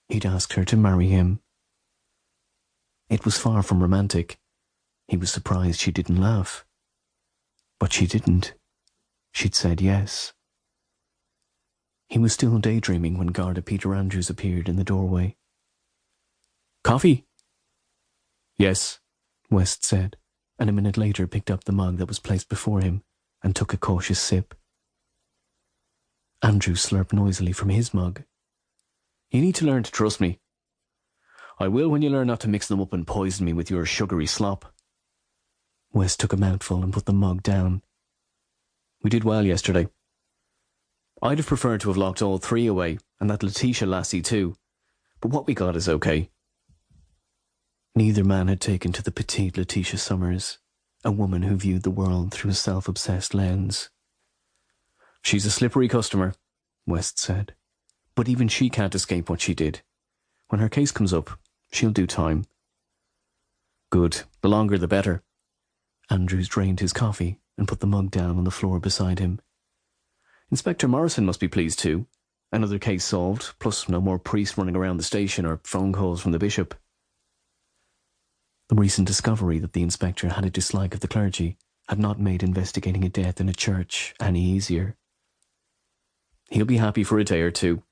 He'd asked her to marry him. It was far from romantic. He was surprised she didn't laugh. But she didn't. She'd said yes. He was still daydreaming when Garda Peter Andrews appeared in the doorway. "Coffee?" "Yes," West said, and a minute later picked up the mug that was placed before him and took a cautious sip. Andrews slurped noisily from his mug. "You need to learn to trust me." "I will when you learn not to mix them up and poison me with your sugary slop." West took a mouthful and put the mug down. "We did well yesterday. I'd have preferred to have locked all three away, and that Letitia lassie too, but what we got is okay." Neither man had taken to the petite Letitia Summers, a woman who viewed the world through a self-obsessed lens. "She's a slippery customer," West said, "but even she can't escape what she did. When her case comes up, she'll do time." "Good. The longer the better." Andrews drained his coffee and put the mug down on the floor beside him. "Inspector Morrison must be pleased too. Another case solved, plus no more priests running around the station or phone calls from the bishop." The recent discovery that the inspector had a dislike of the clergy had not made investigating a death in a church any easier. "He'll be happy for a day or two."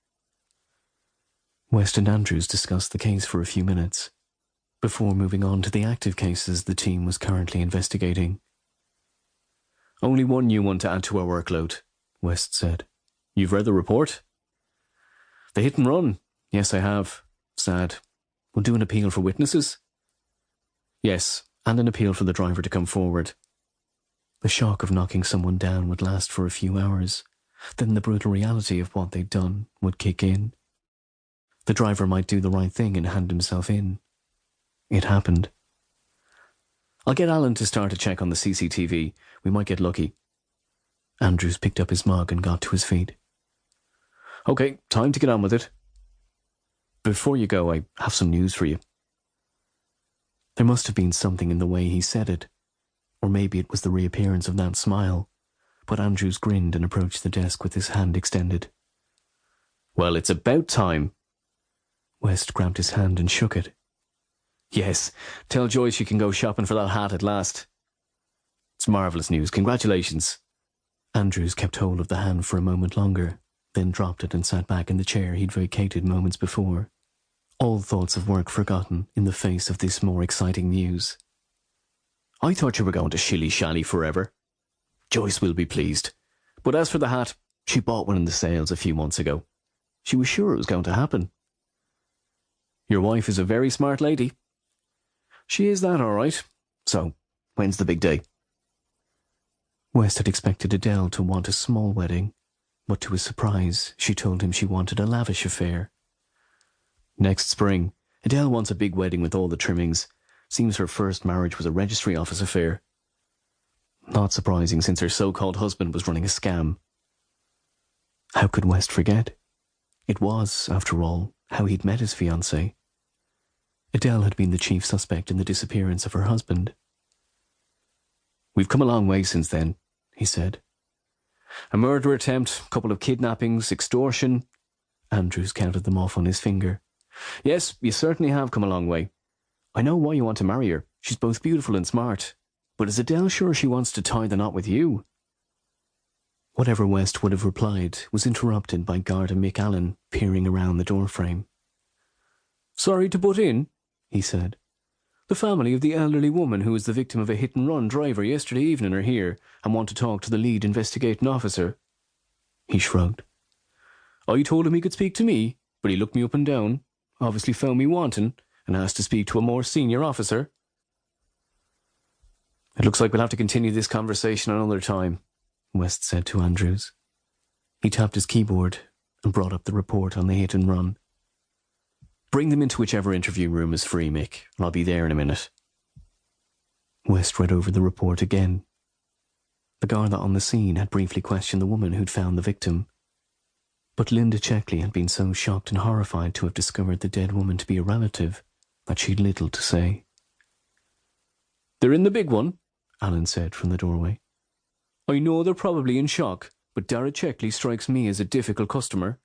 West and Andrews discussed the case for a few minutes, before moving on to the active cases the team was currently investigating. "Only one new one to add to our workload," West said. "You've read the report?" "The hit and run? Yes, I have. Sad. We'll do an appeal for witnesses?" "Yes, and an appeal for the driver to come forward." The shock of knocking someone down would last for a few hours. Then the brutal reality of what they'd done would kick in. The driver might do the right thing and hand himself in. It happened. "I'll get Alan to start a check on the CCTV. We might get lucky." Andrews picked up his mug and got to his feet. "Okay, time to get on with it. Before you go, I have some news for you." There must have been something in the way he said it, or maybe it was the reappearance of that smile, but Andrews grinned and approached the desk with his hand extended. "Well, it's about time." West grabbed his hand and shook it. "Yes, tell Joyce she can go shopping for that hat at last." "It's marvellous news. Congratulations." Andrews kept hold of the hand for a moment longer, then dropped it and sat back in the chair he'd vacated moments before, all thoughts of work forgotten in the face of this more exciting news. "I thought you were going to shilly-shally forever. Joyce will be pleased. But as for the hat, she bought one in the sales a few months ago. She was sure it was going to happen." "Your wife is a very smart lady." "She is that, all right. So, when's the big day?" West had expected Adele to want a small wedding, but to his surprise, she told him she wanted a lavish affair. "Next spring. Adele wants a big wedding with all the trimmings. Seems her first marriage was a registry office affair. Not surprising, since her so-called husband was running a scam." How could West forget? It was, after all, how he'd met his fiancée. Adele had been the chief suspect in the disappearance of her husband. "We've come a long way since then," he said. "A murder attempt, a couple of kidnappings, extortion." Andrews counted them off on his finger. "Yes, you certainly have come a long way. I know why you want to marry her. She's both beautiful and smart. But is Adele sure she wants to tie the knot with you?" Whatever West would have replied was interrupted by Garda Mick Allen peering around the doorframe. "Sorry to butt in," he said. "The family of the elderly woman who was the victim of a hit-and-run driver yesterday evening are here and want to talk to the lead investigating officer." He shrugged. "I told him he could speak to me, but he looked me up and down, obviously found me wanting, and asked to speak to a more senior officer." "It looks like we'll have to continue this conversation another time," West said to Andrews. He tapped his keyboard and brought up the report on the hit and run. "Bring them into whichever interview room is free, Mick, and I'll be there in a minute." West read over the report again. The Garda on the scene had briefly questioned the woman who'd found the victim, but Linda Checkley had been so shocked and horrified to have discovered the dead woman to be a relative that she'd little to say. "They're in the big one," Alan said from the doorway. "I know they're probably in shock, but Dara Checkley strikes me as a difficult customer."